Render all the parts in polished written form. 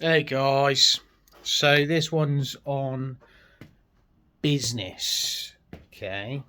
Hey guys, so this one's on business, okay?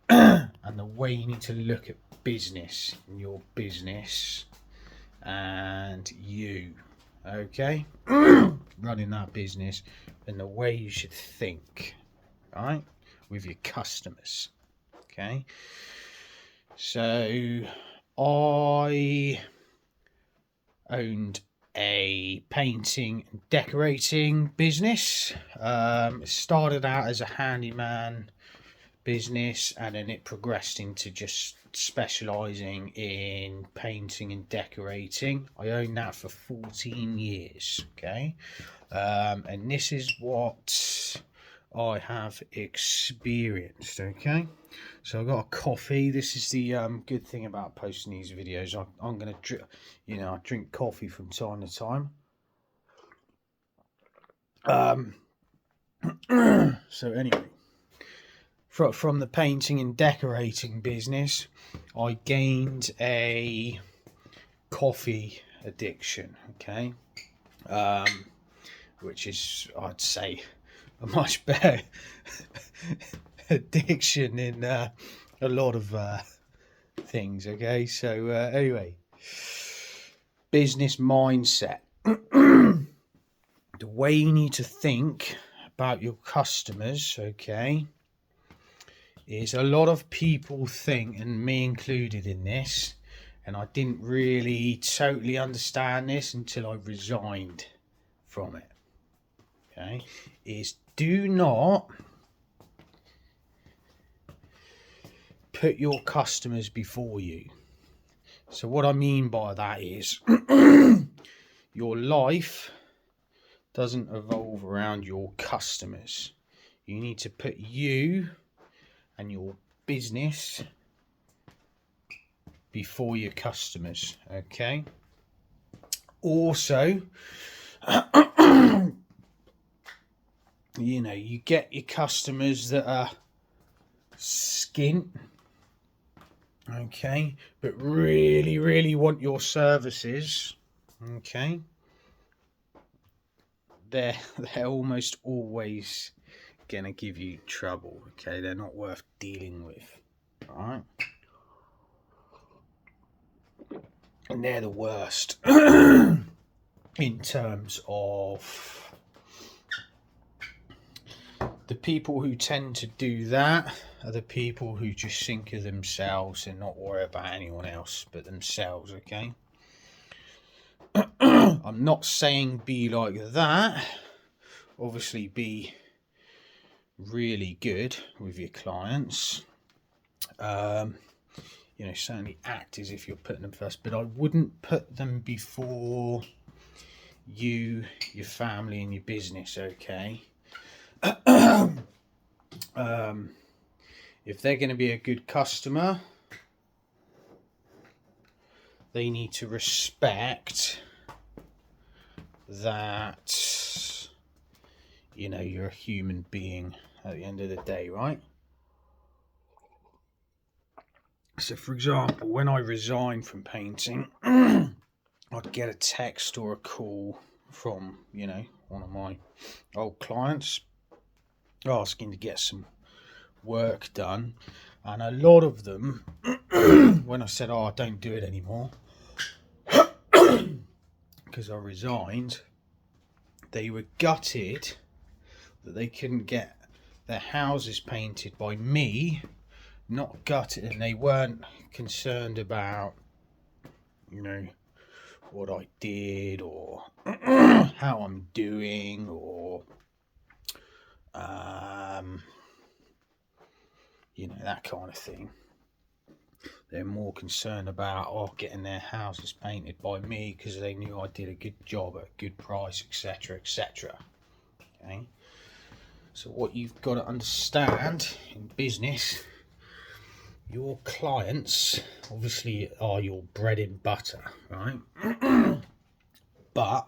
And the way you need to look at business in your business and you, okay? Running that business and the way you should think, right? With your customers, okay? So I owned a painting and decorating business. It started out as a handyman business and then it progressed into just specializing in painting and decorating. I owned that for 14 years, okay? And this is what I have experienced, okay? So I got a coffee. This is the good thing about posting these videos. I'm gonna drink, I drink coffee from time to time. So anyway, from the painting and decorating business, I gained a coffee addiction. Okay, which is, I'd say, a much better addiction in a lot of things. Okay, so anyway, business mindset. The way you need to think about your customers, okay, is a lot of people think, and me included in this, and I didn't really totally understand this until I resigned from it, okay, is do not put your customers before you. So what I mean by that is your life doesn't evolve around your customers. You need to put you and your business before your customers, okay? Also, you get your customers that are skint, okay, but really want your services, okay? They're almost always gonna give you trouble, okay? They're not worth dealing with, all right? And they're the worst in terms of the people who tend to do that are the people who just think of themselves and not worry about anyone else but themselves, okay? I'm not saying be like that. Obviously be really good with your clients. Certainly act as if you're putting them first, but I wouldn't put them before you, your family and your business, okay? If they're going to be a good customer, they need to respect that, you're a human being at the end of the day, right? So, for example, when I resigned from painting, I'd get a text or a call from, one of my old clients asking to get some work done. And a lot of them, when I said, I don't do it anymore, because I resigned, they were gutted that they couldn't get their houses painted by me, not gutted, and they weren't concerned about, what I did or how I'm doing or that kind of thing. They're more concerned about getting their houses painted by me because they knew I did a good job at a good price, etc, etc. Okay, so what you've got to understand in business, your clients obviously are your bread and butter, right? But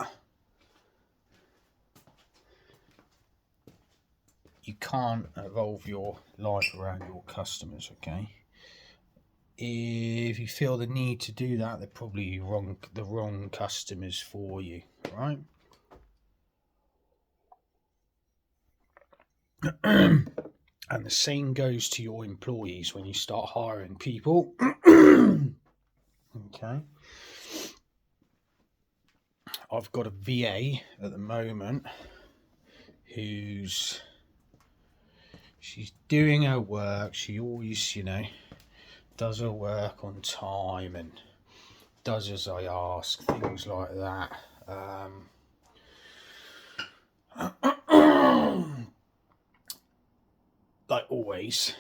you can't evolve your life around your customers, okay? if you feel the need to do that, they're probably the wrong customers for you, right? And the same goes to your employees when you start hiring people. Okay. I've got a VA at the moment she's doing her work. She always, does her work on time and does as I ask, things like that. Like always,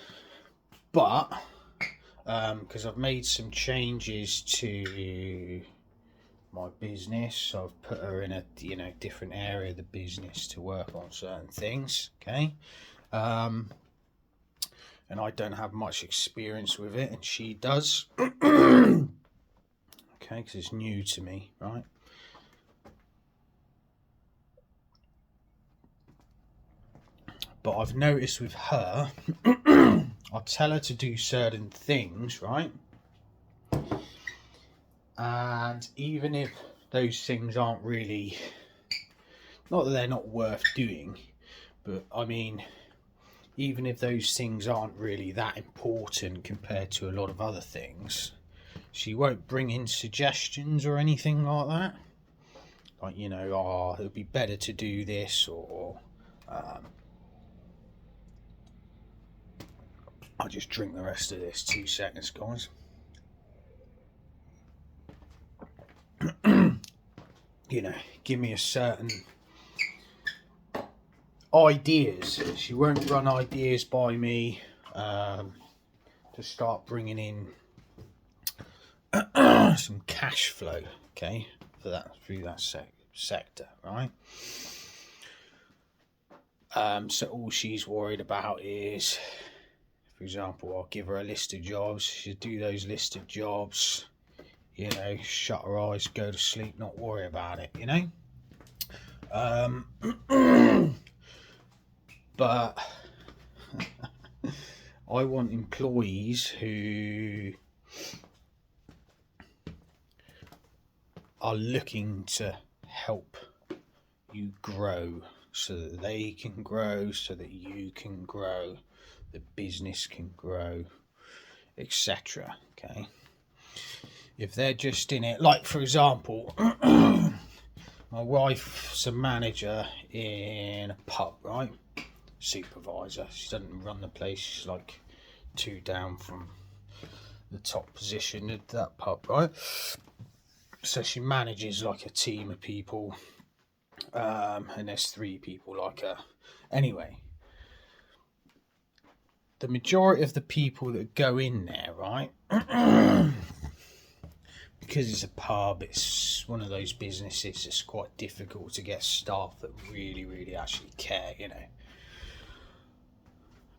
but because I've made some changes to my business, I've put her in a different area of the business to work on certain things. Okay, and I don't have much experience with it, and she does. Okay, because it's new to me, right? But I've noticed with her, I'll tell her to do certain things, right? And even if those things aren't really, not that they're not worth doing, but I mean, even if those things aren't really that important compared to a lot of other things, she won't bring in suggestions or anything like that. Like, it would be better to do this, or I'll just drink the rest of this. 2 seconds, guys. Give me a certain ideas. She won't run ideas by me to start bringing in some cash flow, okay, for that through that sector, right? So all she's worried about is, for example, I'll give her a list of jobs. She'll do those list of jobs, shut her eyes, go to sleep, not worry about it, but I want employees who are looking to help you grow, so that they can grow, so that you can grow, the business can grow, etc. Okay, if they're just in it, like for example, my wife's a manager in a pub, right? Supervisor. She doesn't run the place. She's like 2 down from the top position at that pub, right? So she manages like a team of people, and there's 3 people like her. Anyway, the majority of the people that go in there, right? Because it's a pub, it's one of those businesses, it's quite difficult to get staff that really, really actually care,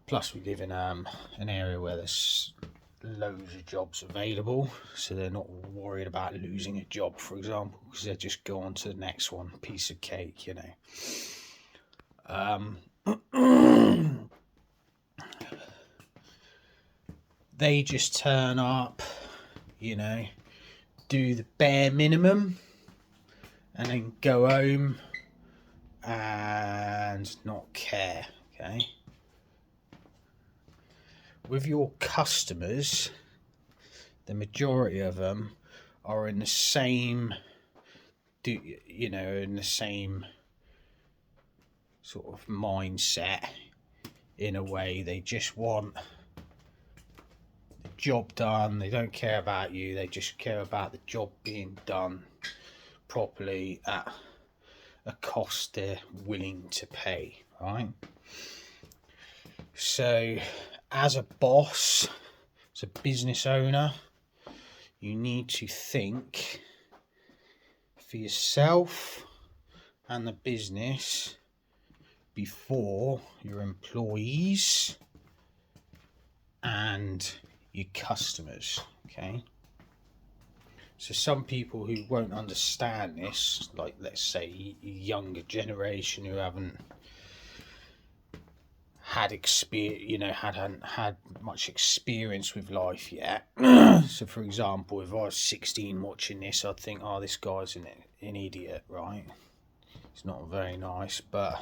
Plus, we live in an area where there's loads of jobs available, so they're not worried about losing a job, for example, because they just go on to the next one, piece of cake, They just turn up, do the bare minimum, and then go home and not care, okay? With your customers, the majority of them are in the same, in the same sort of mindset. In a way, they just want the job done. They don't care about you. They just care about the job being done properly at a cost they're willing to pay, right? So as a boss, as a business owner, you need to think for yourself and the business before your employees and your customers, okay? So some people who won't understand this, like let's say younger generation who haven't hadn't had much experience with life yet. So for example, if I was 16 watching this, I'd think, oh, this guy's an idiot, right? It's not very nice. But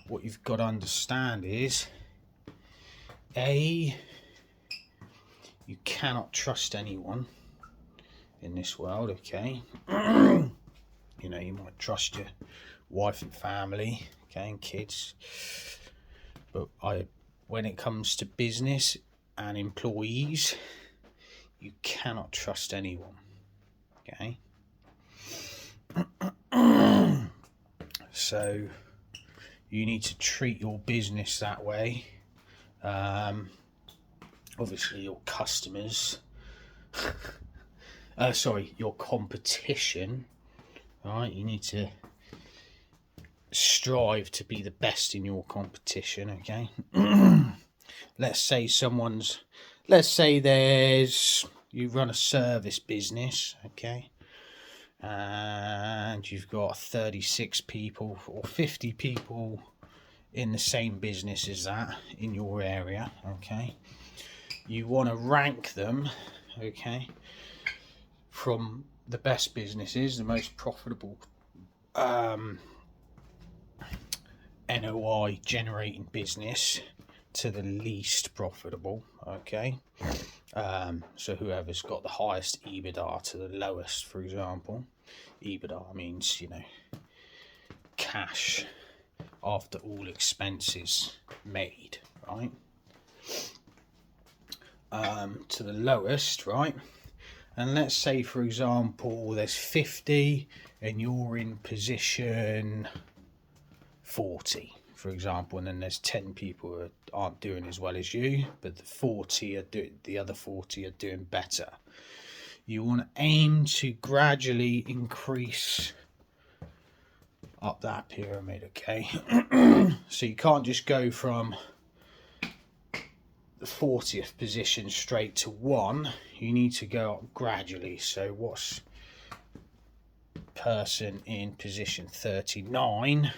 what you've got to understand is, you cannot trust anyone in this world, okay? You know, you might trust your wife and family, okay, and kids, but when it comes to business and employees, you cannot trust anyone, okay? So you need to treat your business that way. Obviously your customers, your competition, right? You need to strive to be the best in your competition, okay? Let's say you run a service business, okay? And you've got 36 people or 50 people in the same business as that in your area, okay? You want to rank them, okay, from the best businesses, the most profitable NOI generating business, to the least profitable, okay? So whoever's got the highest EBITDA to the lowest, for example. EBITDA means, you know, cash after all expenses made, right? To the lowest, right? And let's say, for example, there's 50 and you're in position 40, for example, and then there's 10 people who aren't doing as well as you, but the other 40 are doing better. You want to aim to gradually increase up that pyramid, okay? So you can't just go from the 40th position straight to 1. You need to go up gradually. So what's person in position 39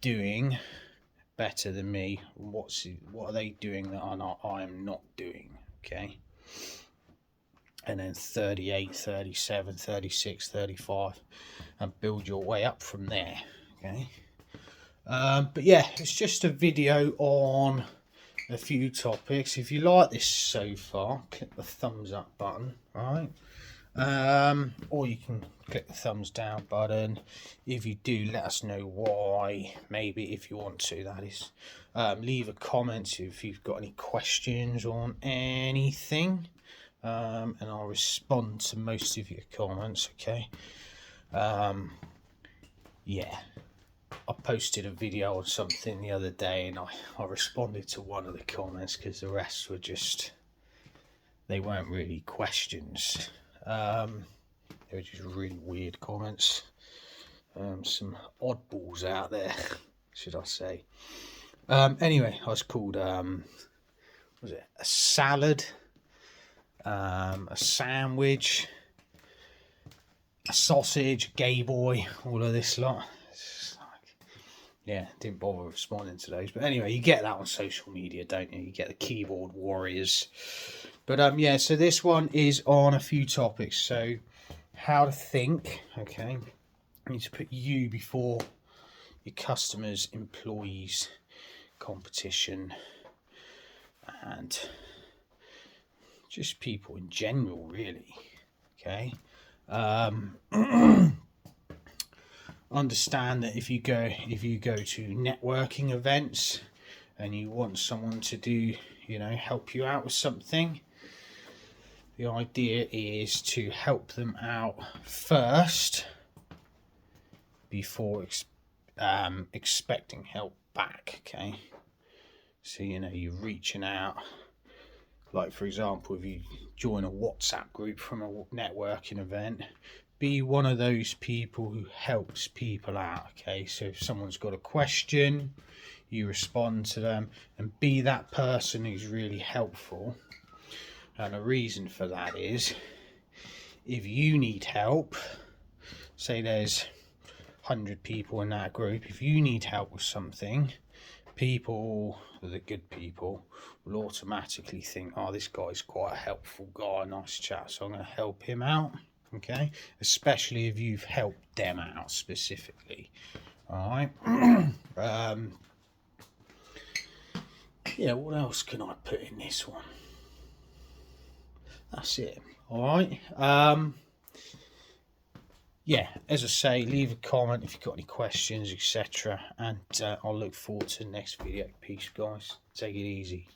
doing better than me? What are they doing that I am not doing, okay? And then 38, 37, 36, 35, and build your way up from there, okay? But yeah, it's just a video on a few topics. If you like this so far, click the thumbs up button, right? Or you can click the thumbs down button. If you do, let us know why, maybe, if you want to, that is. Leave a comment if you've got any questions on anything, and I'll respond to most of your comments, okay? Yeah, I posted a video on something the other day, and I responded to one of the comments because the rest were just, they weren't really questions. They were just really weird comments. Some oddballs out there, should I say. Anyway, I was called, was it a salad, a sandwich, a sausage, gay boy, all of this lot. Yeah, didn't bother responding to those. But anyway, you get that on social media, don't you? You get the keyboard warriors. But yeah, so this one is on a few topics. So how to think, okay? You need to put you before your customers, employees, competition, and just people in general, really, okay? Understand that if you go to networking events and you want someone to do, you know, help you out with something, the idea is to help them out first before expecting help back, okay? So, you know, you're reaching out, like, for example, if you join a WhatsApp group from a networking event, be one of those people who helps people out, okay? So if someone's got a question, you respond to them, and be that person who's really helpful. And the reason for that is, if you need help, say there's 100 people in that group, if you need help with something, people, the good people, will automatically think, oh, this guy's quite a helpful guy, nice chap, so I'm going to help him out. Okay, especially if you've helped them out specifically. All right. Yeah, what else can I put in this one? That's it. All right. Yeah, as I say, leave a comment if you've got any questions, etc. And I'll look forward to the next video. Peace, guys. Take it easy.